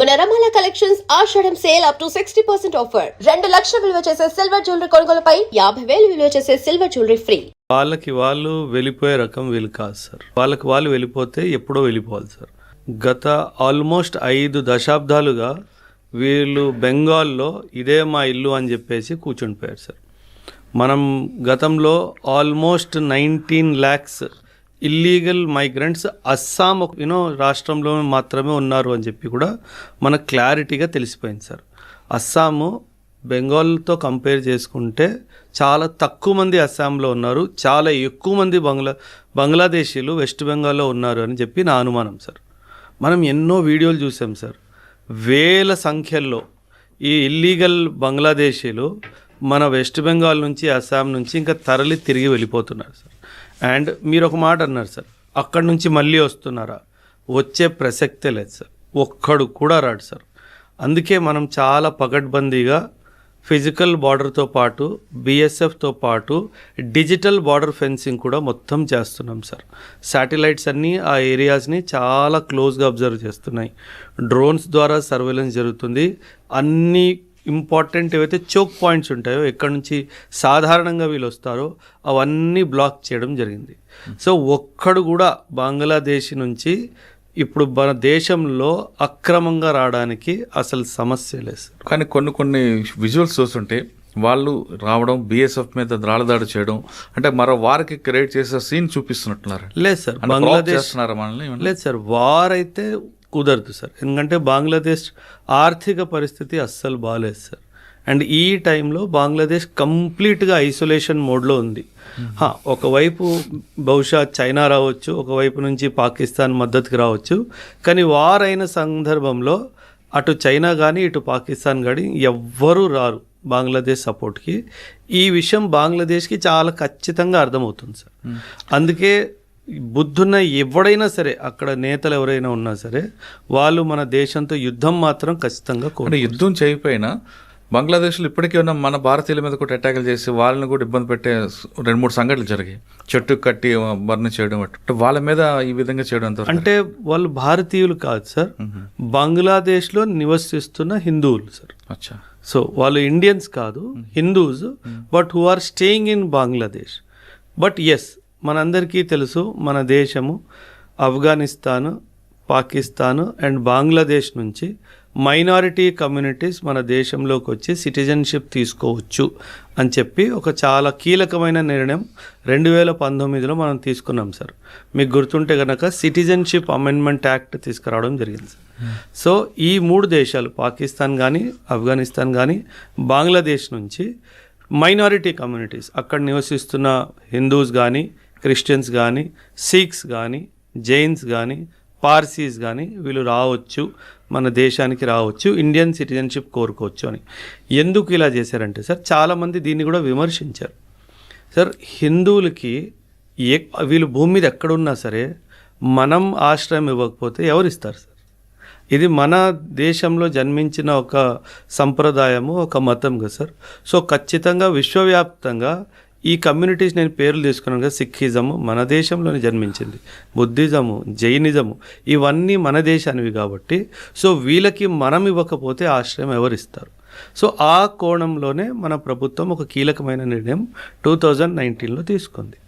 మన Ramala collections Ashadham sale up to 60% offer. 2 లక్షల విలువ చేసే సిల్వర్ జ్యువెలరీ కొనుగోలుపై 50,000 విలువ చేసే సిల్వర్ జ్యువెలరీ ఫ్రీ. వాళ్ళకి వాళ్ళు వెళ్ళిపోయే రకం వీళ్ళు కాదు సార్. వాళ్ళకి వాళ్ళు వెళ్ళిపోతే ఎప్పుడో వెళ్ళిపోవాలి సార్. గత ఆల్మోస్ట్ 5 దశాబ్దాలుగా వీళ్ళు బెంగాల్లో ఇదే మా ఇల్లు అని చెప్పేసి కూర్చుండిపోయారు సార్. మనం గతంలో almost 19 lakhs illegal migrants Assam రాష్ట్రంలో మాత్రమే ఉన్నారు అని చెప్పి కూడా మనకు క్లారిటీగా తెలిసిపోయింది సార్. అస్సాము బెంగాల్తో కంపేర్ చేసుకుంటే చాలా తక్కువ మంది అస్సాంలో ఉన్నారు, చాలా ఎక్కువ మంది బంగ్లాదేశీలు వెస్ట్ బెంగాల్లో ఉన్నారు అని చెప్పి నా అనుమానం సార్. మనం ఎన్నో వీడియోలు చూసాం సార్. వేల సంఖ్యల్లో ఈ ఇల్లీగల్ బంగ్లాదేశీలు మన వెస్ట్ బెంగాల్ నుంచి అస్సాం నుంచి ఇంకా తరలి తిరిగి వెళ్ళిపోతున్నారు సార్. అండ్ మీరు ఒక మాట అన్నారు సార్, అక్కడి నుంచి మళ్ళీ వస్తున్నారా? వచ్చే ప్రసక్తే లేదు సార్. ఒక్కడు కూడా రాడు సార్. అందుకే మనం చాలా పకడ్బందీగా ఫిజికల్ బార్డర్తో పాటు బిఎస్ఎఫ్తో పాటు డిజిటల్ బార్డర్ ఫెన్సింగ్ కూడా మొత్తం చేస్తున్నాం సార్. శాటిలైట్స్ అన్నీ ఆ ఏరియాస్ని చాలా క్లోజ్గా అబ్జర్వ్ చేస్తున్నాయి. డ్రోన్స్ ద్వారా సర్వేలెన్స్ జరుగుతుంది. అన్ని ఇంపార్టెంట్ ఏవైతే చోక్ పాయింట్స్ ఉంటాయో, ఎక్కడి నుంచి సాధారణంగా వీళ్ళు వస్తారో అవన్నీ బ్లాక్ చేయడం జరిగింది. సో ఒక్కడు కూడా బంగ్లాదేశ్ నుంచి ఇప్పుడు మన దేశంలో అక్రమంగా రావడానికి అసలు సమస్య లేదు. కానీ కొన్ని విజువల్స్ చూస్తుంటే వాళ్ళు రావడం, బిఎస్ఎఫ్ మీద రాళ్ళదాడి చేయడం, అంటే మరో వారికి క్రియేట్ చేసే సీన్ చూపిస్తున్నట్టున్నారు. లేదు సార్, బంగ్లాదేశ్ లేదు సార్, వార్ అయితే కుదరదు సార్. ఎందుకంటే బంగ్లాదేశ్ ఆర్థిక పరిస్థితి అస్సలు బాగాలేదు సార్. అండ్ ఈ టైంలో బంగ్లాదేశ్ కంప్లీట్గా ఐసోలేషన్ మోడ్లో ఉంది. ఒకవైపు బహుశా చైనా రావచ్చు, ఒకవైపు నుంచి పాకిస్తాన్ మద్దతుకు రావచ్చు. కానీ వార్ అయిన సందర్భంలో అటు చైనా కానీ ఇటు పాకిస్తాన్ కానీ ఎవ్వరూ రారు బంగ్లాదేశ్ సపోర్ట్కి. ఈ విషయం బంగ్లాదేశ్కి చాలా ఖచ్చితంగా అర్థమవుతుంది సార్. అందుకే బుద్ధున్న ఎవడైనా సరే, అక్కడ నేతలు ఎవరైనా ఉన్నా సరే, వాళ్ళు మన దేశంతో యుద్ధం మాత్రం ఖచ్చితంగా యుద్ధం చేయకపోయినా బంగ్లాదేశ్లో ఇప్పటికీ ఉన్న మన భారతీయుల మీద కూడా అటాకులు చేసి వాళ్ళని కూడా ఇబ్బంది పెట్టే 2-3 సంఘటనలు జరిగాయి. చెట్టు కట్టి బర్న్ చేయడం, వాళ్ళ మీద ఈ విధంగా చేయడం అంటే వాళ్ళు భారతీయులు కాదు సార్, బంగ్లాదేశ్లో నివసిస్తున్న హిందువులు సార్. అచ్చా. సో వాళ్ళు ఇండియన్స్ కాదు, Hindus, but who are staying in Bangladesh. But yes, మనందరికీ తెలుసు మన దేశము ఆఫ్ఘనిస్తాన్, పాకిస్తాన్ అండ్ బంగ్లాదేశ్ నుంచి మైనారిటీ కమ్యూనిటీస్ మన దేశంలోకి వచ్చి సిటిజన్షిప్ తీసుకోవచ్చు అని చెప్పి ఒక చాలా కీలకమైన నిర్ణయం 2019లో మనం తీసుకున్నాం సార్. మీకు గుర్తుంటే కనుక సిటిజన్షిప్ అమెండ్మెంట్ యాక్ట్ తీసుకురావడం జరిగింది సార్. సో ఈ 3 దేశాలు, పాకిస్తాన్ కానీ ఆఫ్ఘనిస్తాన్ కానీ బంగ్లాదేశ్ నుంచి మైనారిటీ కమ్యూనిటీస్, అక్కడ నివసిస్తున్న హిందూస్ కానీ, క్రిస్టియన్స్ కానీ, సిఖ్స్ కానీ, జైన్స్ కానీ, పార్సీస్ కానీ వీళ్ళు రావచ్చు, మన దేశానికి రావచ్చు, ఇండియన్ సిటిజన్షిప్ కోరుకోవచ్చు అని. ఎందుకు ఇలా చేశారంటే సార్, చాలామంది దీన్ని కూడా విమర్శించారు సార్. హిందువులకి వీళ్ళు భూమి మీద ఎక్కడున్నా సరే మనం ఆశ్రయం ఇవ్వకపోతే ఎవరిస్తారు సార్? ఇది మన దేశంలో జన్మించిన ఒక సంప్రదాయము, ఒక మతం కదా సార్. సో ఖచ్చితంగా విశ్వవ్యాప్తంగా ఈ కమ్యూనిటీస్, నేను పేర్లు తీసుకున్నాను కదా, సిక్కిజము మన దేశంలోనే జన్మించింది, బుద్ధిజము, జైనిజము ఇవన్నీ మన దేశానివి కాబట్టి సో వీళ్ళకి మనం ఇవ్వకపోతే ఆశ్రయం ఎవరిస్తారు? సో ఆ కోణంలోనే మన ప్రభుత్వం ఒక కీలకమైన నిర్ణయం 2019లో తీసుకుంది.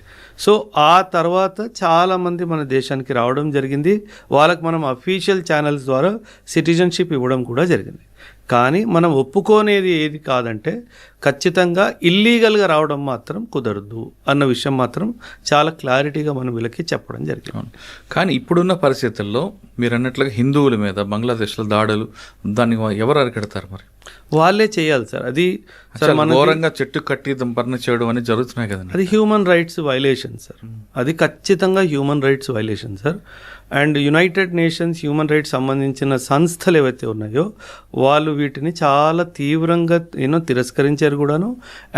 సో ఆ తర్వాత చాలామంది మన దేశానికి రావడం జరిగింది. వాళ్ళకి మనం అఫీషియల్ ఛానల్స్ ద్వారా సిటిజన్షిప్ ఇవ్వడం కూడా జరిగింది. కానీ మనం ఒప్పుకోనేది ఏది కాదంటే ఖచ్చితంగా ఇల్లీగల్గా రావడం మాత్రం కుదరదు అన్న విషయం మాత్రం చాలా క్లారిటీగా మనం వీళ్ళకి చెప్పడం జరిగింది. కానీ ఇప్పుడున్న పరిస్థితుల్లో మీరు అన్నట్లుగా హిందువుల మీద బంగ్లాదేశ్లో దాడులు, దాన్ని ఎవరు అరికడతారు? మరి వాళ్ళే చేయాలి సార్. అది ఘోరంగా చెట్టు కట్టి బర్న్ చేయడం అనేది జరుగుతున్నాయి కదండి. అది హ్యూమన్ రైట్స్ వైలేషన్ సార్. అది ఖచ్చితంగా human rights violation sir. And United nations human rights సంబంధించిన సంస్థలు ఏవైతే ఉన్నాయో వాళ్ళు వీటిని చాలా తీవ్రంగా తిరస్కరించారు కూడాను.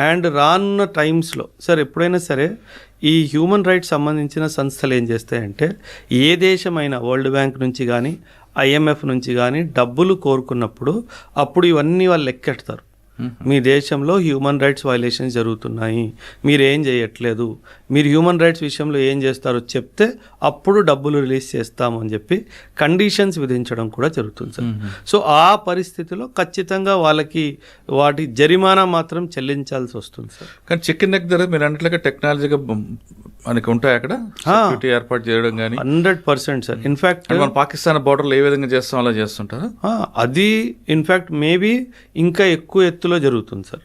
అండ్ రానున్న టైమ్స్లో సార్ ఎప్పుడైనా సరే ఈ హ్యూమన్ రైట్స్ సంబంధించిన సంస్థలు ఏం చేస్తాయంటే, ఏ దేశమైనా వరల్డ్ బ్యాంక్ నుంచి కానీ IMF నుంచి కానీ డబ్బులు కోరుకున్నప్పుడు అప్పుడు ఇవన్నీ వాళ్ళు లెక్కెడతారు. మీ దేశంలో హ్యూమన్ రైట్స్ వైలేషన్స్ జరుగుతున్నాయి, మీరు ఏం చేయట్లేదు, మీరు హ్యూమన్ రైట్స్ విషయంలో ఏం చేస్తారో చెప్తే అప్పుడు డబ్బులు రిలీజ్ చేస్తాము అని చెప్పి కండిషన్స్ విధించడం కూడా జరుగుతుంది సార్. సో ఆ పరిస్థితిలో ఖచ్చితంగా వాళ్ళకి వాటి జరిమానా మాత్రం చెల్లించాల్సి వస్తుంది సార్. కానీ చికెన్ నెక్ దగ్గర మీరు అన్నట్లుగా టెక్నాలజీగా మనకి ఉంటాయి అక్కడ సెక్యూరిటీ ఏర్పాటు చేయడం కానీ 100% సార్. ఇన్ఫ్యాక్ట్ మన పాకిస్తాన్ బార్డర్లో ఏ విధంగా చేస్తాం అలా చేస్తుంటారా? అది ఇన్ఫ్యాక్ట్ మేబీ ఇంకా ఎక్కువ ఎత్తులో జరుగుతుంది సార్.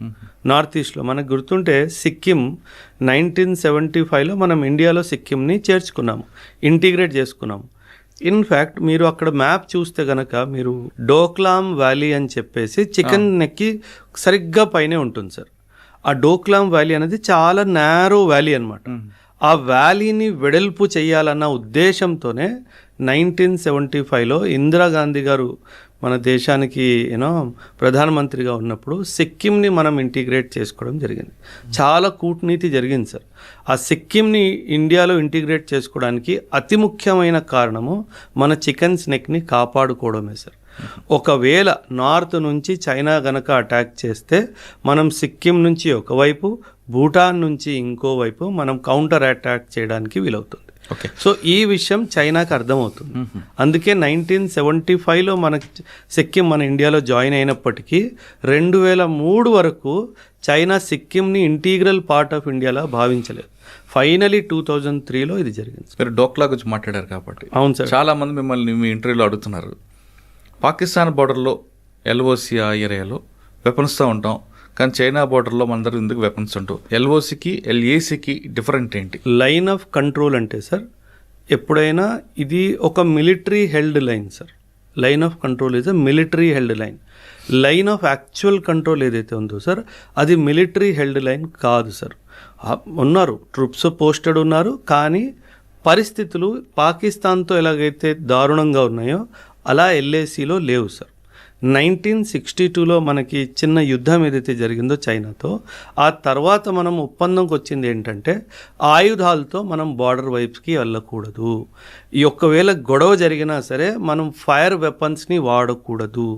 నార్త్ ఈస్ట్లో మనకు గుర్తుంటే సిక్కిం 1975లో మనం ఇండియాలో సిక్కింని చేర్చుకున్నాము, ఇంటిగ్రేట్ చేసుకున్నాము. ఇన్ఫ్యాక్ట్ మీరు అక్కడ మ్యాప్ చూస్తే కనుక మీరు డోక్లాం వ్యాలీ అని చెప్పేసి చికెన్ నెక్కి సరిగ్గా పైనే ఉంటుంది సార్. ఆ డోక్లాం వ్యాలీ అనేది చాలా నేరో వ్యాలీ అనమాట. ఆ వ్యాలీని వెడల్పు చేయాలన్న ఉద్దేశంతోనే 1975లో ఇందిరాగాంధీ గారు మన దేశానికి ప్రధానమంత్రిగా ఉన్నప్పుడు సిక్కింని మనం ఇంటిగ్రేట్ చేసుకోవడం జరిగింది. చాలా కూటనీతి జరిగింది సార్. ఆ సిక్కింని ఇండియాలో ఇంటిగ్రేట్ చేసుకోవడానికి అతి ముఖ్యమైన కారణము మన చికెన్ స్నెక్ని కాపాడుకోవడమే సార్. ఒకవేళ నార్త్ నుంచి చైనా గనక అటాక్ చేస్తే మనం సిక్కిం నుంచి ఒకవైపు, భూటాన్ నుంచి ఇంకోవైపు మనం కౌంటర్ అటాక్ చేయడానికి వీలవుతుంది. సో ఈ విషయం చైనాకి అర్థమవుతుంది. అందుకే 1975లో మనకి సిక్కిం మన ఇండియాలో జాయిన్ అయినప్పటికీ 2003 వరకు చైనా సిక్కింని ఇంటీగ్రల్ పార్ట్ ఆఫ్ ఇండియాలో భావించలేదు. ఫైనలీ 2003లో ఇది జరిగింది. మీరు డోక్లా గురించి మాట్లాడారు కాబట్టి అవును సార్, చాలా మంది మిమ్మల్ని మీ ఇంటర్వ్యూలో అడుగుతున్నారు. పాకిస్తాన్ బార్డర్లో ఎల్ఓసి ఆ ఏరియాలో వెపన్స్తో ఉంటాం, కానీ చైనా బార్డర్లో మనందరూ ఎందుకు వెపన్స్ ఉంటాం? ఎల్ఓసికి ఎల్ఏసికి డిఫరెంట్ ఏంటి? లైన్ ఆఫ్ కంట్రోల్ అంటే సార్ ఎప్పుడైనా ఇది ఒక military held line sir. Line of control is a military held line. Line of actual control ఏదైతే ఉందో సార్ అది మిలిటరీ హెల్డ్ లైన్ కాదు సార్. ఉన్నారు, ట్రూప్స్ పోస్టెడ్ ఉన్నారు, కానీ పరిస్థితులు పాకిస్తాన్తో ఎలాగైతే దారుణంగా ఉన్నాయో అలా ఎల్ఏసిలో లేవు సార్. 1962లో మనకి చిన్న యుద్ధం ఏదైతే జరిగిందో చైనాతో, ఆ తర్వాత మనం ఒప్పందంకి వచ్చింది ఏంటంటే ఆయుధాలతో మనం బార్డర్ వైపుకి వెళ్ళకూడదు, ఈ ఒక్కవేళ గొడవ జరిగినా సరే మనం ఫైర్ వెపన్స్ని వాడకూడదు,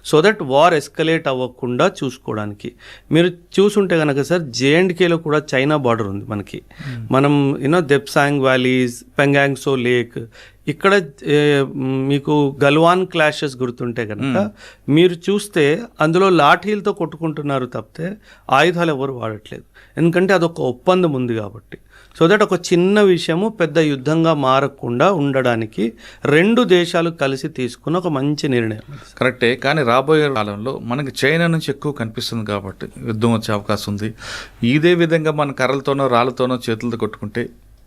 సో దట్ వార్ ఎస్కలేట్ అవ్వకుండా చూసుకోవడానికి. మీరు చూసుంటే కనుక సార్ జేఎండ్కేలో కూడా చైనా బార్డర్ ఉంది మనకి. మనం దెప్సాంగ్ వ్యాలీస్, పెంగాంగ్సో లేక్, ఇక్కడ మీకు గల్వాన్ క్లాషెస్ గుర్తుంటే కనుక మీరు చూస్తే అందులో లాఠీలతో కొట్టుకుంటున్నారు తప్పితే ఆయుధాలు ఎవరు వాడట్లేదు, ఎందుకంటే అదొక ఒప్పందం ఉంది కాబట్టి. సో దట్ ఒక చిన్న విషయము పెద్ద యుద్ధంగా మారకుండా ఉండడానికి రెండు దేశాలు కలిసి తీసుకున్న ఒక మంచి నిర్ణయం. కరెక్టే, కానీ రాబోయే కాలంలో మనకి చైనా నుంచి ఎక్కువ కనిపిస్తుంది కాబట్టి యుద్ధం వచ్చే అవకాశం ఉంది. ఇదే విధంగా మన కర్రలతోనో రాళ్ళతోనో చేతులతో కొట్టుకుంటే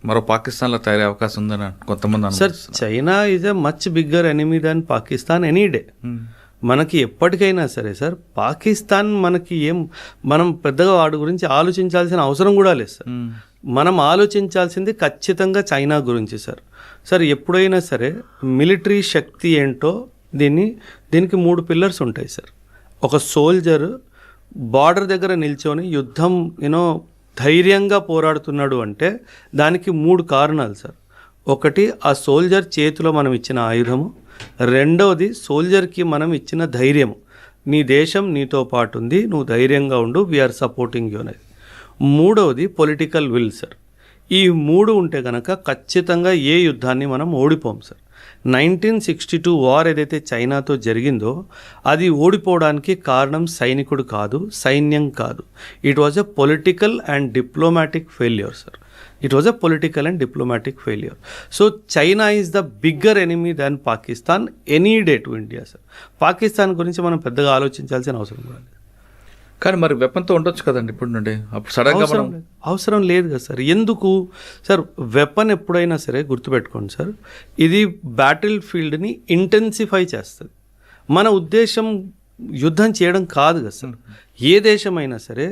మరో పాకిస్తాన్లో తయారయ్యే అవకాశం ఉందని కొంతమంది sir. China is a much bigger enemy than Pakistan any day. మనకి ఎప్పటికైనా సరే సార్ పాకిస్తాన్ మనకి మనం పెద్దగా వాడి గురించి ఆలోచించాల్సిన అవసరం కూడా లేదు సార్. మనం ఆలోచించాల్సింది ఖచ్చితంగా చైనా గురించి సార్. సార్ ఎప్పుడైనా సరే మిలిటరీ శక్తి ఏంటో దీనికి 3 పిల్లర్స్ ఉంటాయి సార్. ఒక సోల్జర్ బార్డర్ దగ్గర నిల్చొని యుద్ధం ధైర్యంగా పోరాడుతున్నాడు అంటే దానికి 3 కారణాలు సార్. ఒకటి, ఆ సోల్జర్ చేతిలో మనం ఇచ్చిన ఆయుధము. రెండవది, సోల్జర్కి మనం ఇచ్చిన ధైర్యము. నీ దేశం నీతో పాటు ఉంది, నువ్వు ధైర్యంగా ఉండు, వీఆర్ సపోర్టింగ్ యూ అనేది. మూడవది పొలిటికల్ విల్ సార్. ఈ 3 ఉంటే కనుక ఖచ్చితంగా ఏ యుద్ధాన్ని మనం ఓడిపోం సార్. 1962 వార్ ఏదైతే చైనాతో జరిగిందో అది ఓడిపోవడానికి కారణం సైనికుడు కాదు, సైన్యం కాదు. It was a political and diplomatic failure sir. It was a political and diplomatic failure. So China is the bigger enemy than Pakistan any day to India sir. Pakistan గురించి మనం పెద్దగా ఆలోచించాల్సిన అవసరం కూడా లేదు. కానీ మరి వెపన్తో ఉండొచ్చు కదండి ఇప్పుడు నుండి, అప్పుడు సడన్గా అవసరం లేదు కదా సార్. ఎందుకు సార్? వెపన్ ఎప్పుడైనా సరే గుర్తుపెట్టుకోండి సార్, ఇది బ్యాటిల్ ఫీల్డ్ని ఇంటెన్సిఫై చేస్తుంది. మన ఉద్దేశం యుద్ధం చేయడం కాదు కదా సార్. ఏ దేశమైనా సరే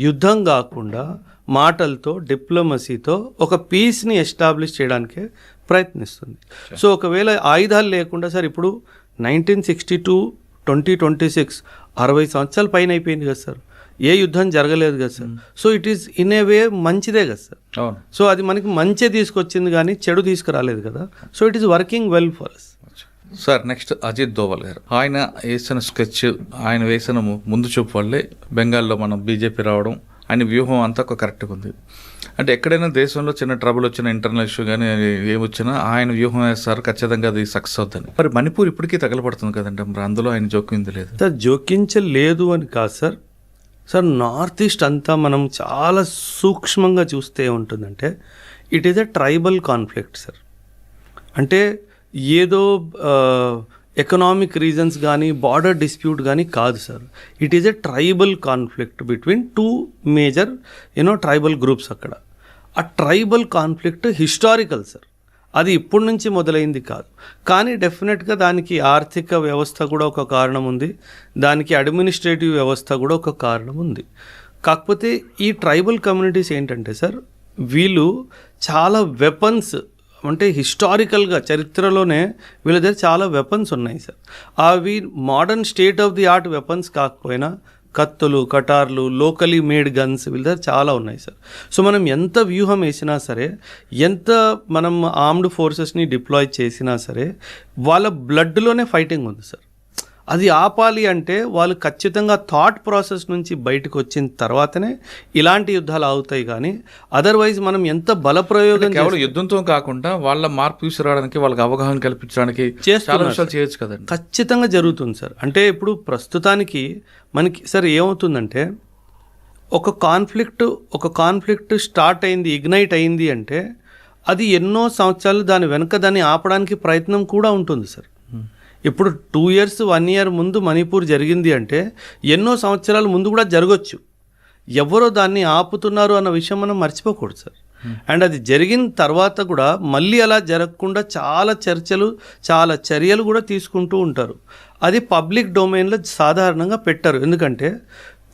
యుద్ధం కాకుండా మాటలతో, డిప్లొమసీతో ఒక పీస్ని ఎస్టాబ్లిష్ చేయడానికే ప్రయత్నిస్తుంది. సో ఒకవేళ ఆయుధాలు లేకుండా సార్, ఇప్పుడు 1962 2026 60 సంవత్సరాల పైన అయిపోయింది కదా సార్, ఏ యుద్ధం జరగలేదు కదా sir. So it is in a way మంచిదే కదా సార్. సో అది మనకి మంచి తీసుకొచ్చింది కానీ చెడు తీసుకురాలేదు కదా. So it is working well for us. Sir next Ajit Doval గారు, ఆయన వేసిన స్కెచ్, ఆయన వేసిన ముందు చూపు వల్లే బెంగాల్లో మనం బీజేపీ రావడం, ఆయన వ్యూహం అంతా ఒక కరెక్ట్గా ఉంది. అంటే ఎక్కడైనా దేశంలో చిన్న ట్రబుల్ వచ్చినా, ఇంటర్నల్ ఇష్యూ కానీ ఏమొచ్చినా ఆయన వ్యూహం వేస్తారు, ఖచ్చితంగా అది సక్సెస్ అవుతుంది. మరి మణిపూర్ ఇప్పటికీ తగలపడుతుంది కదండి, మరి అందులో ఆయన జోక్యం లేదు. సార్ జోకించలేదు అని కాదు సార్. సార్ నార్త్ ఈస్ట్ అంతా మనం చాలా సూక్ష్మంగా చూస్తే ఏముంటుందంటే it is a tribal conflict sir. అంటే ఏదో ఎకనామిక్ రీజన్స్ కానీ బార్డర్ డిస్ప్యూట్ కానీ కాదు sir. It is a tribal conflict between two major tribal groups. అక్కడ ఆ ట్రైబల్ కాన్ఫ్లిక్ట్ హిస్టారికల్ సార్. అది ఇప్పటి నుంచి మొదలైంది కాదు. కానీ డెఫినెట్గా దానికి ఆర్థిక వ్యవస్థ కూడా ఒక కారణం ఉంది, దానికి అడ్మినిస్ట్రేటివ్ వ్యవస్థ కూడా ఒక కారణం ఉంది. కాకపోతే ఈ ట్రైబల్ కమ్యూనిటీస్ ఏంటంటే సార్, వీళ్ళు చాలా వెపన్స్, అంటే హిస్టారికల్గా చరిత్రలోనే వీళ్ళ దగ్గర చాలా వెపన్స్ ఉన్నాయి సార్. అవి modern state of the art weapons కాకపోయినా కత్తులు, కటార్లు, లోకలీ మేడ్ గన్స్ వీళ్ళ దగ్గర చాలా ఉన్నాయి సార్. సో మనం ఎంత వ్యూహం వేసినా సరే, ఎంత మనం ఆర్మ్డ్ ఫోర్సెస్ని డిప్లాయ్ చేసినా సరే, వాళ్ళ బ్లడ్లోనే ఫైటింగ్ ఉంది సార్. అది ఆపాలి అంటే వాళ్ళు ఖచ్చితంగా థాట్ ప్రాసెస్ నుంచి బయటకు వచ్చిన తర్వాతనే ఇలాంటి యుద్ధాలు అవుతాయి. కానీ అదర్వైజ్ మనం ఎంత బలప్రయోగం కేవలం యుద్ధంతో కాకుండా వాళ్ళ మార్పు తీసుకురావడానికి, వాళ్ళకి అవగాహన కల్పించడానికి చాలా విషయాలు చేయొచ్చు కదండి. ఖచ్చితంగా జరుగుతుంది సార్. అంటే ఇప్పుడు ప్రస్తుతానికి మనకి సార్ ఏమవుతుందంటే, ఒక కాన్ఫ్లిక్ట్ స్టార్ట్ అయింది, ఇగ్నైట్ అయింది అంటే అది ఎన్నో సంవత్సరాలు దాని వెనుక దాన్ని ఆపడానికి ప్రయత్నం కూడా ఉంటుంది సార్. ఇప్పుడు 2 years 1 year ముందు మణిపూర్ జరిగింది అంటే ఎన్నో సంవత్సరాల ముందు కూడా జరగచ్చు. ఎవరో దాన్ని ఆపుతున్నారు అన్న విషయం మనం మర్చిపోకూడదు సార్. అండ్ అది జరిగిన తర్వాత కూడా మళ్ళీ అలా జరగకుండా చాలా చర్యలు కూడా తీసుకుంటూ ఉంటారు. అది పబ్లిక్ డొమైన్లో సాధారణంగా పెట్టారు. ఎందుకంటే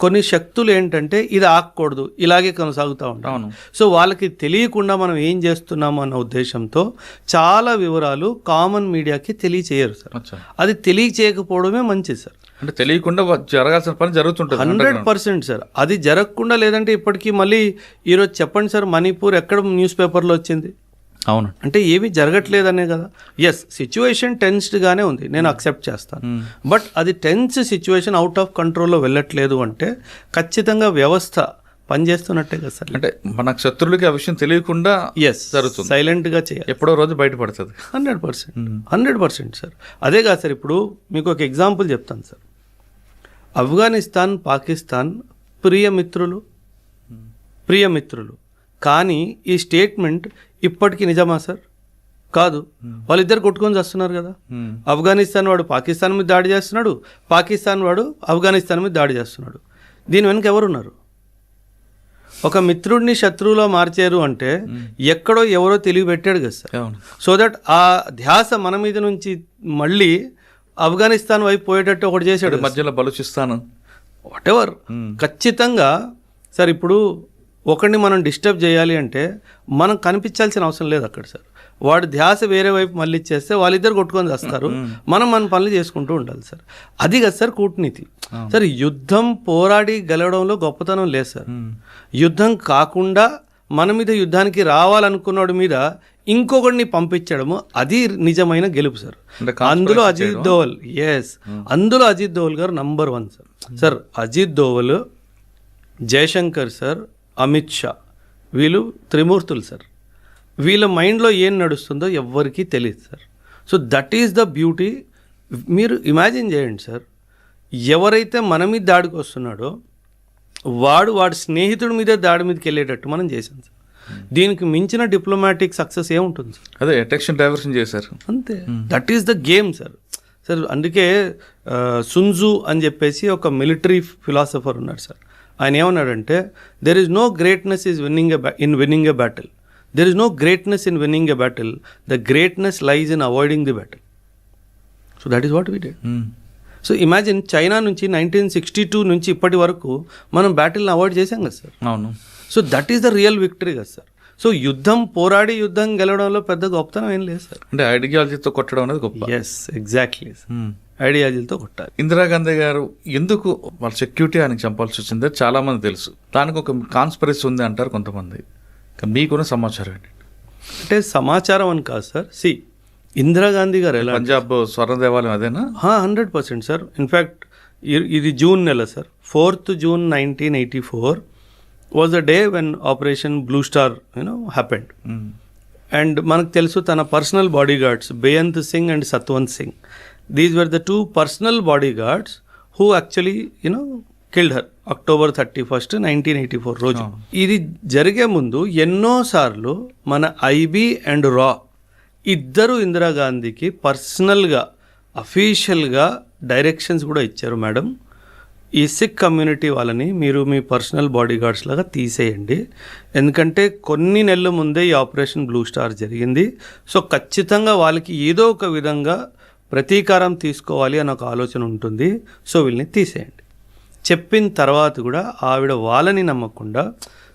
కొన్ని శక్తులు ఏంటంటే ఇది ఆగకూడదు, ఇలాగే కొనసాగుతూ ఉంటాం. సో వాళ్ళకి తెలియకుండా మనం ఏం చేస్తున్నాము అన్న ఉద్దేశంతో చాలా వివరాలు కామన్ మీడియాకి తెలియచేయరు సార్. అది తెలియచేయకపోవడమే మంచిది సార్. అంటే తెలియకుండా జరగాల్సిన పని జరుగుతుంటుంది 100% సార్. అది జరగకుండా లేదంటే ఇప్పటికీ మళ్ళీ ఈరోజు చెప్పండి సార్, మణిపూర్ ఎక్కడ న్యూస్ పేపర్లో వచ్చింది? అవును, అంటే ఏమీ జరగట్లేదనే కదా. ఎస్, సిచ్యువేషన్ టెన్స్డ్గానే ఉంది, నేను అక్సెప్ట్ చేస్తాను. బట్ అది టెన్స్ సిచ్యువేషన్ అవుట్ ఆఫ్ కంట్రోల్లో వెళ్ళట్లేదు అంటే ఖచ్చితంగా వ్యవస్థ పనిచేస్తున్నట్టే కదా సార్. అంటే మనకు శత్రువులకి ఆ విషయం తెలియకుండా జరుగుతుంది, సైలెంట్గా చేయాలి, ఎప్పుడో రోజు బయటపడుతుంది. 100% సార్. అదే కాదు సార్, ఇప్పుడు మీకు ఒక ఎగ్జాంపుల్ చెప్తాను సార్. ఆఫ్ఘనిస్తాన్, పాకిస్తాన్ ప్రియమిత్రులు. కానీ ఈ స్టేట్మెంట్ ఇప్పటికీ నిజమా సార్? కాదు. వాళ్ళిద్దరు కొట్టుకొని చేస్తున్నారు కదా. ఆఫ్ఘనిస్తాన్ వాడు పాకిస్తాన్ మీద దాడి చేస్తున్నాడు, పాకిస్తాన్ వాడు ఆఫ్ఘనిస్తాన్ మీద దాడి చేస్తున్నాడు. దీని వెనక ఎవరున్నారు? ఒక మిత్రుడిని శత్రువులో మార్చారు అంటే ఎక్కడో ఎవరో తెలివి పెట్టాడు కదా సార్. సో దట్ ఆ ధ్యాస మన మీద నుంచి మళ్ళీ ఆఫ్ఘనిస్తాన్ వైపు పోయేటట్టు ఒకటి చేశాడు, మధ్యలో బలూచిస్తాన్ వాట్ ఎవర్. ఖచ్చితంగా సార్, ఇప్పుడు ఒకరిని మనం డిస్టర్బ్ చేయాలి అంటే మనం కనిపించాల్సిన అవసరం లేదు అక్కడ సార్. వాడి ధ్యాస వేరే వైపు మళ్ళీ ఇచ్చేస్తే వాళ్ళిద్దరు కొట్టుకొని చేస్తారు, మనం మన పనులు చేసుకుంటూ ఉండాలి సార్. అది కదా సార్ కూటనీతి సార్. యుద్ధం పోరాడి గెలవడంలో గొప్పతనం లేదు సార్. యుద్ధం కాకుండా మన మీద యుద్ధానికి రావాలనుకున్నాడు మీద ఇంకొకడిని పంపించడము, అది నిజమైన గెలుపు సార్. అందులో అజిత్ దోవల్ గారు number 1 sir. Sir Ajit Doval, Jaishankar sir, Amit Shah, వీళ్ళు త్రిమూర్తులు సార్. వీళ్ళ మైండ్లో ఏం నడుస్తుందో ఎవ్వరికీ తెలియదు sir. So that is the beauty. మీరు ఇమాజిన్ చేయండి సార్, ఎవరైతే మన మీద దాడికి వస్తున్నాడో వాడి స్నేహితుడి మీదే దాడి మీదకి వెళ్ళేటట్టు మనం చేసాం సార్. దీనికి మించిన డిప్లొమాటిక్ సక్సెస్ ఏముంటుంది సార్? అదే అటెన్షన్ డైవర్షన్ చేశారు అంతే. That is the game sir. Sir అందుకే సున్జు అని చెప్పేసి ఒక మిలిటరీ ఫిలాసఫర్ ఉన్నాడు సార్. ఆయన ఏమన్నాడంటే, there is no greatness in winning a battle, there is no greatness in winning a battle, the greatness lies in avoiding the battle. So that is what we did. So imagine, China నుంచి 1962 నుంచి ఇప్పటి వరకు మనం బ్యాటిల్ని avoid చేసాం కదా sir. అవును. So that is the real victory కదా sir. So పోరాడి యుద్ధం గెలవడంలో పెద్ద గొప్పతనం ఏం లేదు సార్. అంటే ఐడియాలజీతో కొట్టడం అనేది గొప్ప. Yes, exactly. ఐడియాలజీతో కొట్టాలి. ఇందిరాగాంధీ గారు ఎందుకు వాళ్ళ సెక్యూరిటీ ఆయనకు చంపాల్సి వచ్చిందో చాలా మంది తెలుసు. దానికి ఒక కాన్స్పిరసీ ఉంది అంటారు కొంతమంది. మీకున్న సమాచారం ఏంటంటే? అంటే సమాచారం అని కాదు సార్. ఇందిరాగాంధీ గారు ఎలా పంజాబ్ స్వర్ణ దేవాలయం అదేనా? 100% సార్. ఇన్ఫ్యాక్ట్ ఇది జూన్ నెల sir. 4th June 1984 was the day when operation blue star happened. And మనకు తెలుసు తన personal body guards Beant Singh and Satwant Singh, these were the 2 personal body guards who actually killed her October 31st, 1984 రోజు. ఇది జరిగే ముందు ఎన్నోసార్లు మన ఐబీ అండ్ రా ఇద్దరు ఇందిరాగాంధీకి పర్సనల్గా అఫీషియల్గా డైరెక్షన్స్ కూడా ఇచ్చారు. మేడం, ఈ సిక్ కమ్యూనిటీ వాళ్ళని మీరు మీ పర్సనల్ బాడీ గార్డ్స్ లాగా తీసేయండి, ఎందుకంటే కొన్ని నెలల ముందే ఈ ఆపరేషన్ బ్లూ స్టార్ జరిగింది. సో ఖచ్చితంగా వాళ్ళకి ఏదో ఒక విధంగా ప్రతీకారం తీసుకోవాలి అన్న ఒక ఆలోచన ఉంటుంది. సో వీళ్ళని తీసేయండి చెప్పిన తర్వాత కూడా ఆవిడ వాళ్ళని నమ్మకుండా,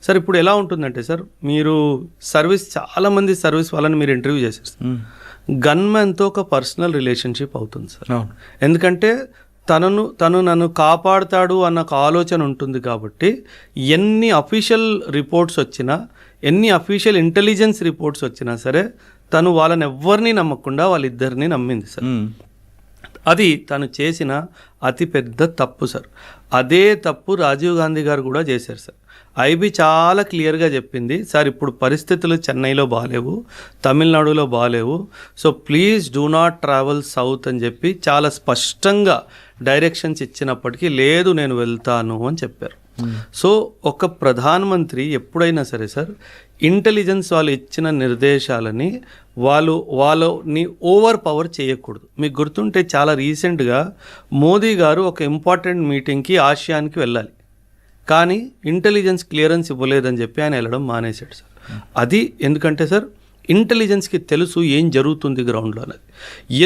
సార్ ఇప్పుడు ఎలా ఉంటుందంటే సార్, మీరు చాలామంది సర్వీస్ వాళ్ళని మీరు ఇంటర్వ్యూ చేశారు సార్, గన్మెన్తో ఒక పర్సనల్ రిలేషన్షిప్ అవుతుంది సార్. ఎందుకంటే తను నన్ను కాపాడుతాడు అన్న ఒక ఆలోచన ఉంటుంది కాబట్టి ఎన్ని అఫీషియల్ రిపోర్ట్స్ వచ్చినా, ఎన్ని అఫీషియల్ ఇంటెలిజెన్స్ రిపోర్ట్స్ వచ్చినా సరే తను వాళ్ళని ఎవ్వరిని నమ్మకుండా వాళ్ళిద్దరిని నమ్మింది సార్. అది తను చేసిన అతిపెద్ద తప్పు సార్. అదే తప్పు రాజీవ్ గాంధీ గారు కూడా చేశారు సార్. ఐబీ చాలా క్లియర్గా చెప్పింది, సార్ ఇప్పుడు పరిస్థితులు చెన్నైలో బాగాలేవు, తమిళనాడులో బాగాలేవు, so please do not travel south అని చెప్పి చాలా స్పష్టంగా డైరెక్షన్స్ ఇచ్చినప్పటికీ లేదు నేను వెళ్తాను అని చెప్పారు. సో ఒక ప్రధానమంత్రి ఎప్పుడైనా సరే సార్ ఇంటెలిజెన్స్ వాళ్ళు ఇచ్చిన నిర్దేశాలని వాళ్ళని ఓవర్ పవర్ చేయకూడదు. మీకు గుర్తుంటే చాలా రీసెంట్గా మోదీ గారు ఒక ఇంపార్టెంట్ మీటింగ్కి ఆసియాన్కి వెళ్ళాలి, కానీ ఇంటెలిజెన్స్ క్లియరెన్స్ ఇవ్వలేదని చెప్పి ఆయన వెళ్ళడం మానేశాడు సార్. అది ఎందుకంటే సార్ ఇంటెలిజెన్స్కి తెలుసు ఏం జరుగుతుంది గ్రౌండ్లో అనేది.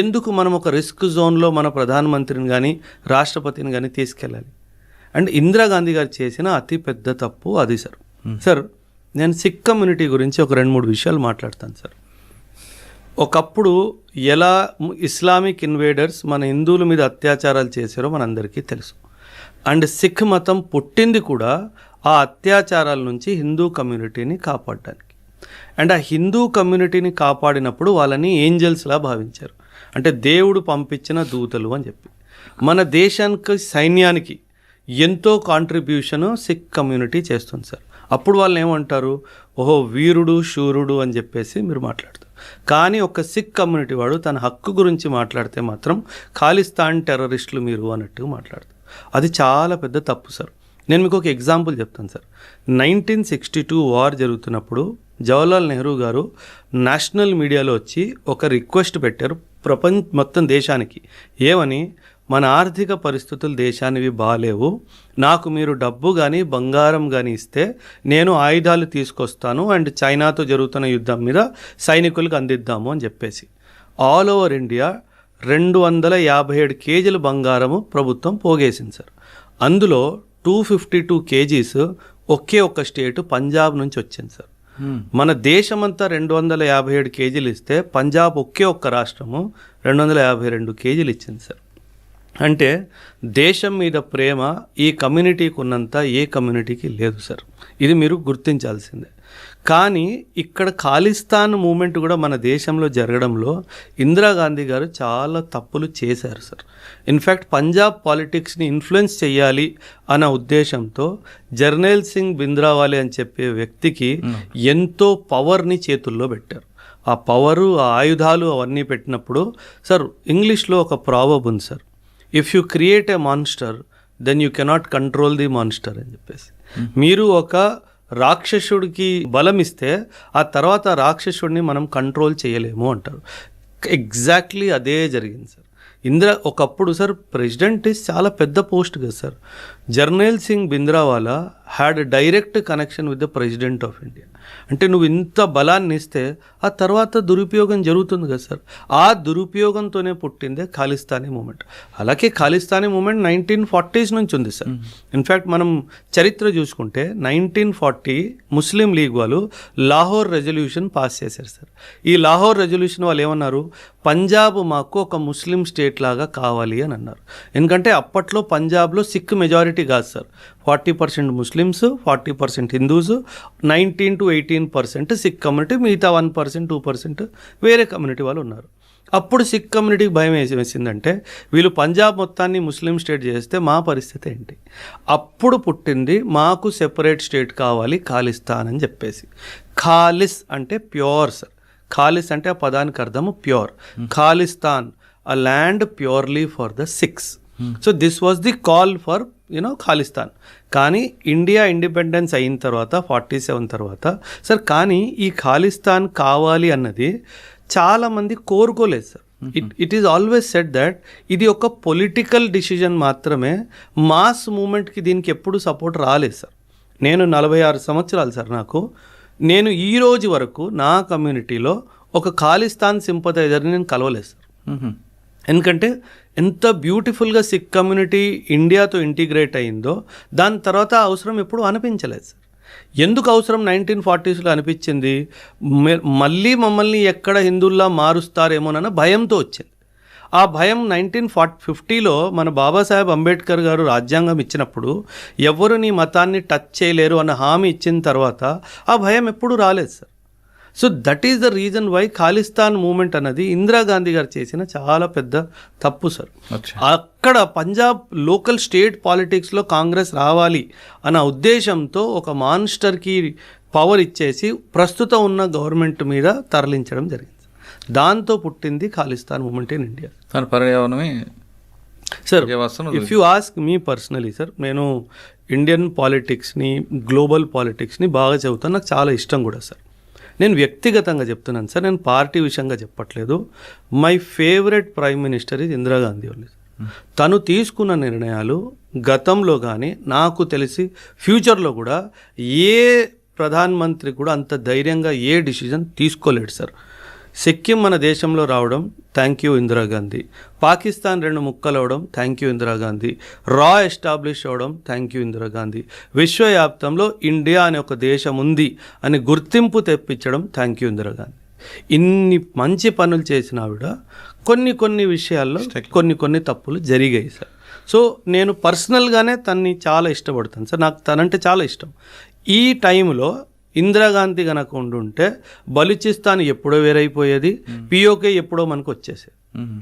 ఎందుకు మనం ఒక రిస్క్ జోన్లో మన ప్రధానమంత్రిని కానీ రాష్ట్రపతిని కానీ తీసుకెళ్ళాలి? అండ్ ఇందిరాగాంధీ గారు చేసిన అతి పెద్ద తప్పు అది సార్. సార్ నేను సిక్ కమ్యూనిటీ గురించి ఒక 2-3 విషయాలు మాట్లాడతాను సార్. ఒకప్పుడు ఎలా ఇస్లామిక్ ఇన్వేడర్స్ మన హిందువుల మీద అత్యాచారాలు చేశారో మనందరికీ తెలుసు. అండ్ సిక్ మతం పుట్టింది కూడా ఆ అత్యాచారాల నుంచి హిందూ కమ్యూనిటీని కాపాడడానికి. అండ్ ఆ హిందూ కమ్యూనిటీని కాపాడినప్పుడు వాళ్ళని ఏంజల్స్లా భావించారు, అంటే దేవుడు పంపించిన దూతలు అని చెప్పి. మన దేశానికి సైన్యానికి ఎంతో కాంట్రిబ్యూషను సిక్ కమ్యూనిటీ చేస్తుంది సార్. అప్పుడు వాళ్ళు ఏమంటారు, ఓహో వీరుడు శూరుడు అని చెప్పేసి మీరు మాట్లాడతారు. కానీ ఒక సిక్ కమ్యూనిటీ వాడు తన హక్కు గురించి మాట్లాడితే మాత్రం ఖాళిస్తాన్ టెర్రరిస్టులు మీరు అన్నట్టుగా మాట్లాడతారు. అది చాలా పెద్ద తప్పు సార్. నేను మీకు ఒక ఎగ్జాంపుల్ చెప్తాను సార్. 1962 వార్ జరుగుతున్నప్పుడు జవహర్లాల్ నెహ్రూ గారు నేషనల్ మీడియాలో వచ్చి ఒక రిక్వెస్ట్ పెట్టారు మొత్తం దేశానికి. ఏమని, మన ఆర్థిక పరిస్థితులు దేశానివి బాగాలేవు, నాకు మీరు డబ్బు కానీ బంగారం కానీ ఇస్తే నేను ఆయుధాలు తీసుకొస్తాను అండ్ చైనాతో జరుగుతున్న యుద్ధం మీద సైనికులకు అందిద్దాము అని చెప్పేసి. ఆల్ ఓవర్ ఇండియా 257 కేజీల బంగారము ప్రభుత్వం పోగేసింది సార్. అందులో 252 కేజీస్ ఒకే ఒక్క స్టేట్ పంజాబ్ నుంచి వచ్చింది సార్. మన దేశమంతా 257 కేజీలు ఇస్తే పంజాబ్ ఒకే ఒక్క రాష్ట్రము 252 కేజీలు ఇచ్చింది సార్. అంటే దేశం మీద ప్రేమ ఈ కమ్యూనిటీకి ఉన్నంత ఏ కమ్యూనిటీకి లేదు సార్. ఇది మీరు గుర్తించాల్సిందే. కానీ ఇక్కడ ఖాళిస్తాన్ మూమెంట్ కూడా మన దేశంలో జరగడంలో ఇందిరాగాంధీ గారు చాలా తప్పులు చేశారు సార్. ఇన్ఫ్యాక్ట్ పంజాబ్ పాలిటిక్స్ని ఇన్ఫ్లుయెన్స్ చేయాలి అన్న ఉద్దేశంతో జర్నైల్ సింగ్ భింద్రావాలే అని చెప్పే వ్యక్తికి ఎంతో పవర్ని చేతుల్లో పెట్టారు. ఆ పవరు, ఆ ఆయుధాలు అవన్నీ పెట్టినప్పుడు సార్ ఇంగ్లీష్లో ఒక ప్రావర్బ్ ఉంది sir, if you create a monster then you cannot control the monster అని చెప్పేసి. మీరు ఒక రాక్షసుడికి బలం ఇస్తే ఆ తర్వాత రాక్షసుడిని మనం కంట్రోల్ చేయలేము అంటారు. ఎగ్జాక్ట్లీ అదే జరిగింది సార్. ఒకప్పుడు సార్ ప్రెసిడెంట్ చాలా పెద్ద పోస్ట్ కదా sir. Jarnail Singh Bhindranwale had direct connection with the president of India. అంటే నువ్వు ఇంత బలాన్ని ఇస్తే ఆ తర్వాత దురుపయోగం జరుగుతుంది కదా సార్. ఆ దురుపయోగంతోనే పుట్టిందే ఖాళిస్తానీ మూమెంట్. అలాగే ఖాళిస్తానీ మూమెంట్ 1940s నుంచి ఉంది సార్. ఇన్ఫ్యాక్ట్ మనం చరిత్ర చూసుకుంటే 1940 ముస్లిం లీగ్ వాళ్ళు లాహోర్ రెజల్యూషన్ పాస్ చేశారు సార్. ఈ లాహోర్ రెజల్యూషన్ వాళ్ళు ఏమన్నారు, పంజాబ్ మాకు ఒక ముస్లిం స్టేట్ లాగా కావాలి అని అన్నారు. ఎందుకంటే అప్పట్లో పంజాబ్లో సిక్ మెజారిటీ కాదు sir, 40% Muslims, 40% Hindus, 19 to 18% Sikh community, మిగతా 1%, 2% వేరే కమ్యూనిటీ వాళ్ళు ఉన్నారు. అప్పుడు సిక్ కమ్యూనిటీకి భయం వేసిందంటే వీళ్ళు పంజాబ్ మొత్తాన్ని ముస్లిం స్టేట్ చేస్తే మా పరిస్థితి ఏంటి. అప్పుడు పుట్టింది మాకు సెపరేట్ స్టేట్ కావాలి ఖాలిస్తాన్ అని చెప్పేసి. ఖాలిస్ అంటే ప్యూర్ సార్. ఖాలిస్ అంటే ఆ పదానికి అర్థము pure. Khalistan a land purely for the Sikhs. So this was the call for Khalistan. కానీ ఇండియా ఇండిపెండెన్స్ అయిన తర్వాత 47 తర్వాత సార్ కానీ ఈ ఖాలిస్తాన్ కావాలి అన్నది చాలామంది కోరుకోలేదు sir. It is always said that ఇది ఒక పొలిటికల్ డిసిజన్ మాత్రమే, మాస్ మూమెంట్కి దీనికి ఎప్పుడు సపోర్ట్ రాలేదు సార్. నేను 46 సంవత్సరాలు సార్ నాకు. నేను ఈ రోజు వరకు నా కమ్యూనిటీలో ఒక ఖాలిస్తాన్ సింపథైజర్ని నేను కలవలేదు సార్. ఎందుకంటే ఎంత బ్యూటిఫుల్గా సిక్ కమ్యూనిటీ ఇండియాతో ఇంటిగ్రేట్ అయిందో దాని తర్వాత అవసరం ఎప్పుడు అనిపించలేదు సార్. ఎందుకు అవసరం 1940s అనిపించింది, మళ్ళీ మమ్మల్ని ఎక్కడ హిందువుల్లా మారుస్తారేమోనన్న భయంతో వచ్చింది. ఆ భయం 1950లో మన బాబాసాహెబ్ అంబేద్కర్ గారు రాజ్యాంగం ఇచ్చినప్పుడు ఎవరు నీ మతాన్ని టచ్ చేయలేరు అన్న హామీ ఇచ్చిన తర్వాత ఆ భయం ఎప్పుడు రాలేదు sir. So that is the reason why Khalistan moment అన్నది ఇందిరాగాంధీ గారు చేసిన చాలా పెద్ద తప్పు సార్. అక్కడ పంజాబ్ లోకల్ స్టేట్ పాలిటిక్స్లో కాంగ్రెస్ రావాలి అన్న ఉద్దేశంతో ఒక మాన్స్టర్కి పవర్ ఇచ్చేసి ప్రస్తుతం ఉన్న గవర్నమెంట్ మీద తరలించడం జరిగింది. దాంతో పుట్టింది ఖాలిస్తాన్ మూమెంట్ ఇన్ ఇండియా. దాని పర్యావరణమే sir. If you ask me personally sir, నేను ఇండియన్ పాలిటిక్స్ని గ్లోబల్ పాలిటిక్స్ని బాగా చదువుతాను, నాకు చాలా ఇష్టం కూడా సార్. నేను వ్యక్తిగతంగా చెప్తున్నాను సార్, నేను పార్టీ విషయంగా చెప్పట్లేదు. మై ఫేవరెట్ ప్రైమ్ మినిస్టర్ ఇది ఇందిరాగాంధీ వాళ్ళు. తను తీసుకున్న నిర్ణయాలు గతంలో కానీ నాకు తెలిసి ఫ్యూచర్లో కూడా ఏ ప్రధానమంత్రి కూడా అంత ధైర్యంగా ఏ డిసిజన్ తీసుకోలేడు సార్. సిక్కిం మన దేశంలో రావడం థ్యాంక్ యూ ఇందిరాగాంధీ. పాకిస్తాన్ 2 ముక్కలు అవడం థ్యాంక్ యూ ఇందిరాగాంధీ. రా ఎస్టాబ్లిష్ అవడం థ్యాంక్ యూ ఇందిరాగాంధీ. విశ్వవ్యాప్తంలో ఇండియా అనే ఒక దేశం ఉంది అని గుర్తింపు తెప్పించడం థ్యాంక్ యూ ఇందిరాగాంధీ. ఇన్ని మంచి పనులు చేసిన ఆవిడ కొన్ని విషయాల్లో కొన్ని తప్పులు జరిగాయి సార్. సో నేను పర్సనల్గానే తన్ని చాలా ఇష్టపడతాను సార్. నాకు తనంటే చాలా ఇష్టం. ఈ టైంలో ఇందిరాగాంధీ కనుక ఉండుంటే బలూచిస్తాన్ ఎప్పుడో వేరైపోయేది, పిఓకే ఎప్పుడో మనకు వచ్చేసేది.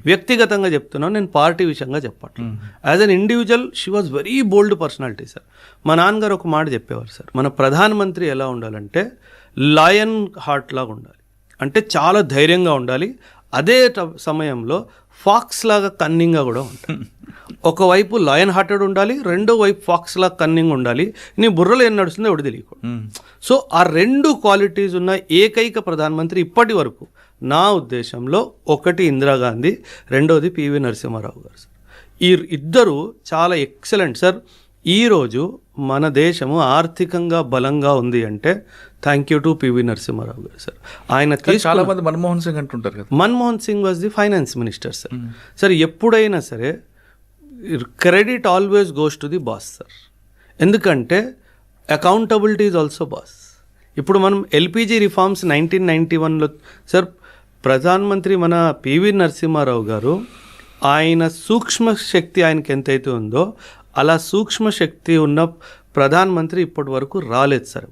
వ్యక్తిగతంగా చెప్తున్నాను, నేను పార్టీ విషయంగా చెప్పట్లేదు. As an individual she was very bold personality sir. మా నాన్నగారు ఒక మాట చెప్పేవారు సార్, మన ప్రధానమంత్రి ఎలా ఉండాలంటే లయన్ హార్ట్ లాగా ఉండాలి, అంటే చాలా ధైర్యంగా ఉండాలి, అదే సమయంలో ఫాక్స్ లాగా కన్నింగ్గా కూడా ఉంటాయి. ఒకవైపు లయన్ హార్టెడ్ ఉండాలి, రెండో వైపు ఫాక్స్ లాగా కన్నింగ్ ఉండాలి. నీ బుర్రలో ఏం నడుస్తుందో ఎవడు తెలియకూడదు. సో ఆ 2 క్వాలిటీస్ ఉన్న ఏకైక ప్రధానమంత్రి ఇప్పటి వరకు నా ఉద్దేశంలో ఒకటి ఇందిరాగాంధీ, రెండోది పివి నరసింహారావు గారు సార్. ఈ ఇద్దరు చాలా ఎక్సలెంట్ సార్. ఈరోజు మన దేశము ఆర్థికంగా బలంగా ఉంది అంటే thank you to PV Narasimha Rao గారు సార్. ఆయన చాలా మంది మన్మోహన్ సింగ్ అంటుంటారు కదా. Manmohan Singh was the finance minister sir. Sir ఎప్పుడైనా సరే credit always goes to the boss sir. ఎందుకంటే అకౌంటబిలిటీ ఈజ్ ఆల్సో బాస్. ఇప్పుడు మనం ఎల్పిజి రిఫార్మ్స్ 1991లో సార్ ప్రధానమంత్రి మన పివి నరసింహారావు గారు, ఆయన సూక్ష్మ శక్తి ఆయనకి ఎంతైతే ఉందో అలా సూక్ష్మ శక్తి ఉన్న ప్రధానమంత్రి ఇప్పటి వరకు రాలేదు సార్.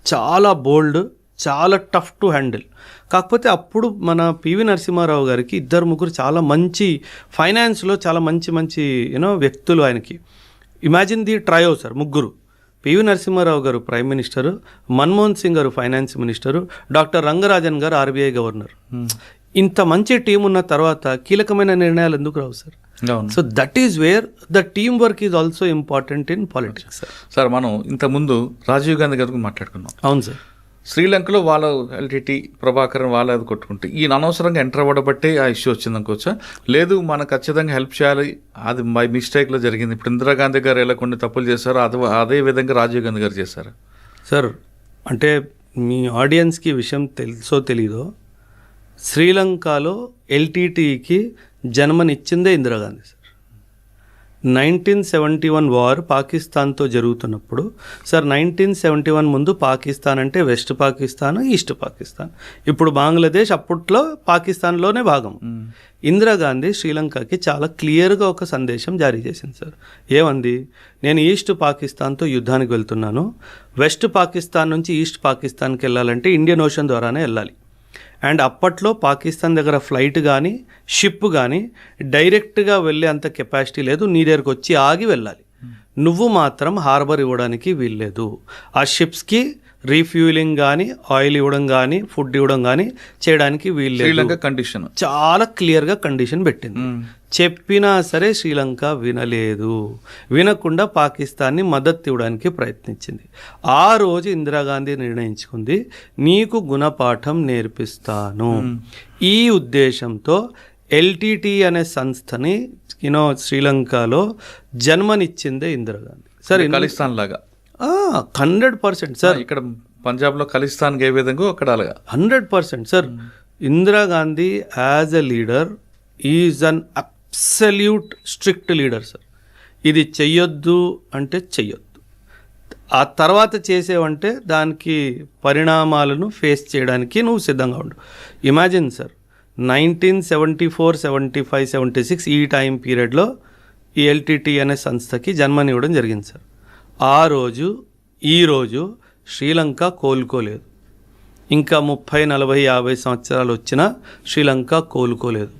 చాలా బోల్డ్, చాలా టఫ్ టు హ్యాండిల్. కాకపోతే అప్పుడు మన పివి నరసింహారావు గారికి 2-3 చాలా మంచి ఫైనాన్స్లో చాలా మంచి వ్యక్తులు ఆయనకి. Imagine the trio sir, 3. PV Narasimha Rao గారు ప్రైమ్ మినిస్టరు, మన్మోహన్ సింగ్ గారు ఫైనాన్స్ మినిస్టరు, డాక్టర్ రంగరాజన్ గారు ఆర్బీఐ గవర్నర్. ఇంత మంచి టీం ఉన్న తర్వాత కీలకమైన నిర్ణయాలు ఎందుకు రావు sir? So that is where the team work is also important in politics sir. Sir మనం ఇంతకుముందు రాజీవ్ గాంధీ గారి గురించి మాట్లాడుకున్నాం. అవును సార్. శ్రీలంకలో వాళ్ళ ఎల్టీటీ ప్రభాకరన్ వాళ్ళ అది కొట్టుకుంటే ఈయన అనవసరంగా ఎంటర్ అవ్వడబట్టే ఆ ఇష్యూ వచ్చింది అనుకోవచ్చా? లేదు మనం ఖచ్చితంగా హెల్ప్ చేయాలి, అది బై మిస్టేక్లో జరిగింది. ఇప్పుడు ఇందిరాగాంధీ గారు ఎలా కొన్ని తప్పులు చేశారో అదే విధంగా రాజీవ్ గాంధీ గారు చేశారు సార్. అంటే మీ ఆడియన్స్కి విషయం తెలుసో తెలీదో, శ్రీలంకలో ఎల్టీటీకి జన్మనిచ్చిందే ఇందిరాగాంధీ సార్. 1971 వార్ పాకిస్తాన్తో జరుగుతున్నప్పుడు సార్, 1971 ముందు పాకిస్తాన్ అంటే వెస్ట్ పాకిస్తాన్, ఈస్ట్ పాకిస్తాన్, ఇప్పుడు బంగ్లాదేశ్ అప్పట్లో పాకిస్తాన్లోనే భాగం. ఇందిరాగాంధీ శ్రీలంకకి చాలా క్లియర్గా ఒక సందేశం జారీ చేసింది సార్. ఏమంది? నేను ఈస్ట్ పాకిస్తాన్తో యుద్ధానికి వెళ్తున్నాను, వెస్ట్ పాకిస్తాన్ నుంచి ఈస్ట్ పాకిస్తాన్కి వెళ్ళాలంటే ఇండియన్ ఓషన్ ద్వారానే వెళ్ళాలి. అండ్ అప్పట్లో పాకిస్తాన్ దగ్గర ఫ్లైట్ కానీ షిప్ కానీ డైరెక్ట్గా వెళ్ళే అంత కెపాసిటీ లేదు, నీ దగ్గరకు వచ్చి ఆగి వెళ్ళాలి. నువ్వు మాత్రం హార్బర్ ఇవ్వడానికి వీల్లేదు. ఆ షిప్స్కి రీఫ్యూలింగ్ కానీ ఆయిల్ ఇవ్వడం కానీ ఫుడ్ ఇవ్వడం కానీ చేయడానికి వీల్లేదు. శ్రీలంక కండిషన్ చాలా క్లియర్గా కండిషన్ పెట్టింది. చెప్పినా సరే శ్రీలంక వినలేదు. వినకుండా పాకిస్తాన్ని మద్దతు ఇవ్వడానికి ప్రయత్నించింది. ఆ రోజు ఇందిరాగాంధీ నిర్ణయించుకుంది, నీకు గుణపాఠం నేర్పిస్తాను. ఈ ఉద్దేశంతో ఎల్టీటీ అనే సంస్థని శ్రీలంకలో జన్మనిచ్చిందే ఇందిరాగాంధీ. సరే, ఖలిస్తాన్ లాగా 100% సార్. ఇక్కడ పంజాబ్లో ఖలిస్తాన్ ఏ విధంగా అక్కడ అలాగా 100% sir. Indira Gandhi as a leader is an absolute strict leader sir. ఇది చెయ్యొద్దు అంటే చెయ్యొద్దు, ఆ తర్వాత చేసేవంటే దానికి పరిణామాలను ఫేస్ చేయడానికి నువ్వు సిద్ధంగా ఉండు. ఇమాజిన్ సార్, 1974, 75, 76 ఈ టైం పీరియడ్లో ఈ ఎల్టీటీ అనే సంస్థకి జన్మనివ్వడం జరిగింది సార్. ఆ రోజు ఈరోజు శ్రీలంక కోలుకోలేదు. ఇంకా 30, 40, 50 సంవత్సరాలు వచ్చినా శ్రీలంక కోలుకోలేదు.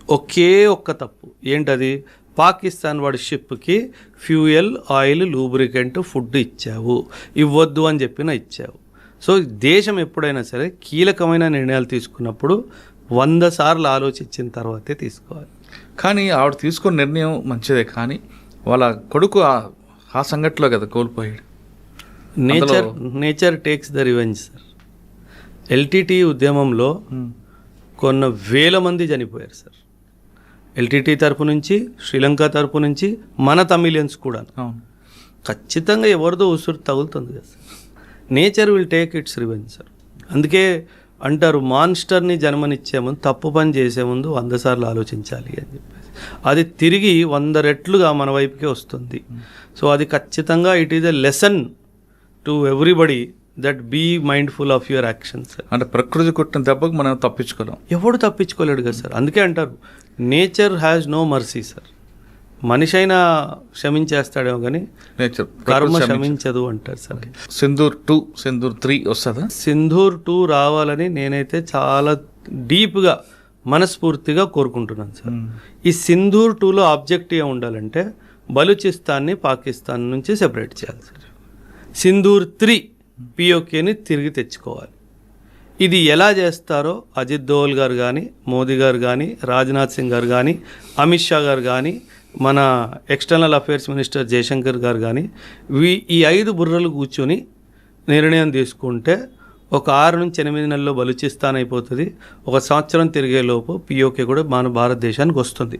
ఒకే ఒక్క తప్పు ఏంటది? పాకిస్తాన్ వాడి షిప్కి ఫ్యూయల్, ఆయిల్, లూబ్రికెంట్, ఫుడ్ ఇచ్చావు, ఇవ్వద్దు అని చెప్పినా ఇచ్చావు. సో దేశం ఎప్పుడైనా సరే కీలకమైన నిర్ణయాలు తీసుకున్నప్పుడు 100 సార్లు ఆలోచించిన తర్వాతే తీసుకోవాలి. కానీ ఆవిడ తీసుకున్న నిర్ణయం మంచిదే, కానీ వాళ్ళ కొడుకు ఆ సంఘటనలో కదా కోల్పోయాడు. Nature takes the revenge sir. LTT ఉద్యమంలో కొన్ని వేల మంది చనిపోయారు సార్. ఎల్టీటీ తరపు నుంచి, శ్రీలంక తరపు నుంచి, మన తమిళియన్స్ కూడా. ఖచ్చితంగా ఎవరిదో ఉసురు తగులుతుంది కదా sir. Nature will take its revenge sir. అందుకే అంటారు, మాన్స్టర్ని జన్మనిచ్చే ముందు, తప్పు పని చేసే ముందు 100 సార్లు ఆలోచించాలి అని చెప్పేసి. అది తిరిగి 100 రెట్లుగా మన వైపుకే వస్తుంది. సో అది ఖచ్చితంగా it is a lesson to everybody that be mindful of your actions. అంటే ప్రకృతి కొట్టిన దెబ్బకు మనం తప్పించుకోలేం, ఎవడు తప్పించుకోలేడు కదా సార్. అందుకే అంటారు, nature has no mercy sir. మనిషి అయినా క్షమించేస్తాడేమో కానీ నేచర్ కర్మ క్షమించదు అంటారు సార్. సింధూర్ 2, సింధూర్ 3 వస్తుందా? సింధూర్ 2 రావాలని నేనైతే చాలా డీప్గా మనస్ఫూర్తిగా కోరుకుంటున్నాను సార్. ఈ సింధూర్ 2లో ఆబ్జెక్టివ్ ఉండాలంటే బలూచిస్తాన్ని పాకిస్తాన్ నుంచి సెపరేట్ చేయాలి సార్. సింధూర్ 3 పిఓకేని తిరిగి తెచ్చుకోవాలి. ఇది ఎలా చేస్తారో అజిత్ దోవల్ గారు కానీ, మోదీ గారు కానీ, రాజ్నాథ్ సింగ్ గారు కానీ, అమిత్ షా గారు కానీ, మన ఎక్స్టర్నల్ అఫైర్స్ మినిస్టర్ జయశంకర్ గారు కానీ, ఈ 5 బుర్రలు కూర్చొని నిర్ణయం తీసుకుంటే ఒక 6 నుంచి 8 నెలల్లో బలూచిస్తాన్ అయిపోతుంది. 1 సంవత్సరం తిరిగేలోపు పిఓకే కూడా మన భారతదేశానికి వస్తుంది.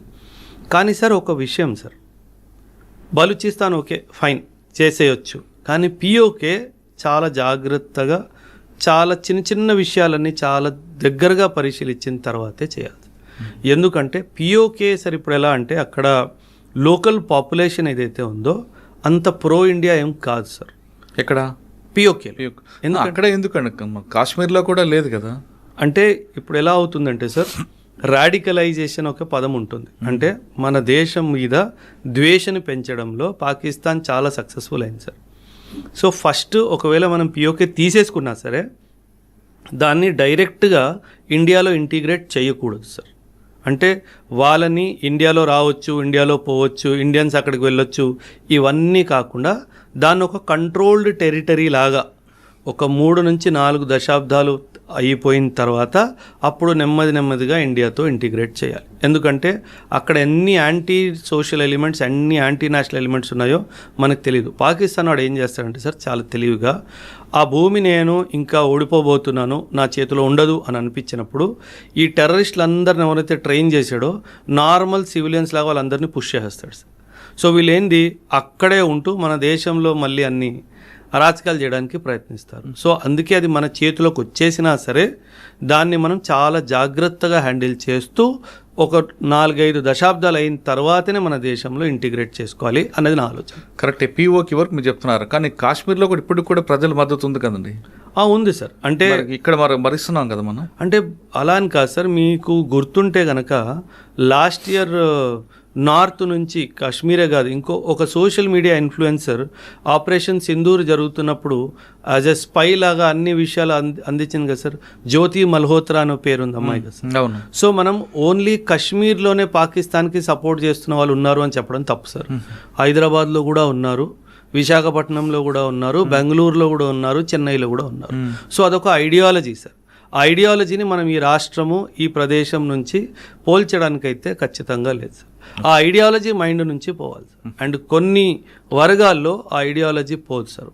కానీ సార్ ఒక విషయం సార్, బలూచిస్తాన్ ఓకే ఫైన్ చేసేయచ్చు, కానీ పిఓకే చాలా జాగ్రత్తగా, చాలా చిన్న చిన్న విషయాలన్నీ చాలా దగ్గరగా పరిశీలించిన తర్వాతే చేయాలి. ఎందుకంటే పిఓకే సార్ ఇప్పుడు ఎలా అంటే అక్కడ లోకల్ పాపులేషన్ ఏదైతే ఉందో అంత ప్రో ఇండియా ఏం కాదు సార్. ఎక్కడ? పిఓకే. అక్కడ ఎందుకండి? కాశ్మీర్లో కూడా లేదు కదా. అంటే ఇప్పుడు ఎలా అవుతుందంటే సార్, రాడికలైజేషన్ ఒక పదం ఉంటుంది. అంటే మన దేశం మీద ద్వేషను పెంచడంలో పాకిస్తాన్ చాలా సక్సెస్ఫుల్ అయింది సార్. సో ఫస్ట్ ఒకవేళ మనం పిఓకే తీసేసుకున్నా సరే దాన్ని డైరెక్ట్గా ఇండియాలో ఇంటిగ్రేట్ చేయకూడదు సార్. అంటే వాళ్ళని ఇండియాలో రావచ్చు, ఇండియాలో పోవచ్చు, ఇండియన్స్ అక్కడికి వెళ్ళొచ్చు, ఇవన్నీ కాకుండా దాన్ని ఒక కంట్రోల్డ్ టెరిటరీ లాగా ఒక 3 నుంచి 4 దశాబ్దాలు అయిపోయిన తర్వాత అప్పుడు నెమ్మదిగా ఇండియాతో ఇంటిగ్రేట్ చేయాలి. ఎందుకంటే అక్కడ ఎన్ని యాంటీ సోషల్ ఎలిమెంట్స్, ఎన్ని యాంటీ నేషనల్ ఎలిమెంట్స్ ఉన్నాయో మనకు తెలియదు. పాకిస్తాన్ వాడు ఏం చేస్తాడంటే సార్ చాలా తెలివిగా, ఆ భూమి నేను ఇంకా ఓడిపోబోతున్నాను, నా చేతిలో ఉండదు అని అనిపించినప్పుడు ఈ టెర్రరిస్టులందరిని ఎవరైతే ట్రైన్ చేశాడో నార్మల్ సివిలియన్స్ లాగా వాళ్ళందరినీ పుష్ చేసేస్తాడు సార్. సో వీళ్ళేంది అక్కడే ఉంటూ మన దేశంలో మళ్ళీ అన్ని అరాచకాలు చేయడానికి ప్రయత్నిస్తారు. సో అందుకే అది మన చేతిలోకి వచ్చేసినా సరే దాన్ని మనం చాలా జాగ్రత్తగా హ్యాండిల్ చేస్తూ ఒక 4-5 దశాబ్దాలు అయిన తర్వాతనే మన దేశంలో ఇంటిగ్రేట్ చేసుకోవాలి అనేది నా ఆలోచన. కరెక్టే, పిఓకి వరకు మీరు చెప్తున్నారు, కానీ కాశ్మీర్లో కూడా ఇప్పటికి కూడా ప్రజల మద్దతు ఉంది కదండి. ఉంది సార్. అంటే ఇక్కడ మరిస్తున్నాం కదా మనం. అంటే అలా అని కాదు సార్, మీకు గుర్తుంటే కనుక లాస్ట్ ఇయర్ నార్త్ నుంచి కాశ్మీరే కాదు ఒక social media influencer operation Sindoor జరుగుతున్నప్పుడు యాజ్ ఎ స్పై లాగా అన్ని విషయాలు అందించింది కదా సార్. జ్యోతి మల్హోత్రా అనే పేరు ఉంది అమ్మాయి కదా సార్. అవును. సో మనం ఓన్లీ కశ్మీర్లోనే పాకిస్తాన్కి సపోర్ట్ చేస్తున్న వాళ్ళు ఉన్నారు అని చెప్పడం తప్పు సార్. హైదరాబాద్లో కూడా ఉన్నారు, విశాఖపట్నంలో కూడా ఉన్నారు, బెంగళూరులో కూడా ఉన్నారు, చెన్నైలో కూడా ఉన్నారు. సో అదొక ఐడియాలజీ సార్. ఆ ఐడియాలజీని మనం ఈ రాష్ట్రము ఈ ప్రదేశం నుంచి పోల్చడానికైతే ఖచ్చితంగా లేదు సార్. ఆ ఐడియాలజీ మైండ్ నుంచి పోవాలి సార్. అండ్ కొన్ని వర్గాల్లో ఆ ఐడియాలజీ పోదు సార్.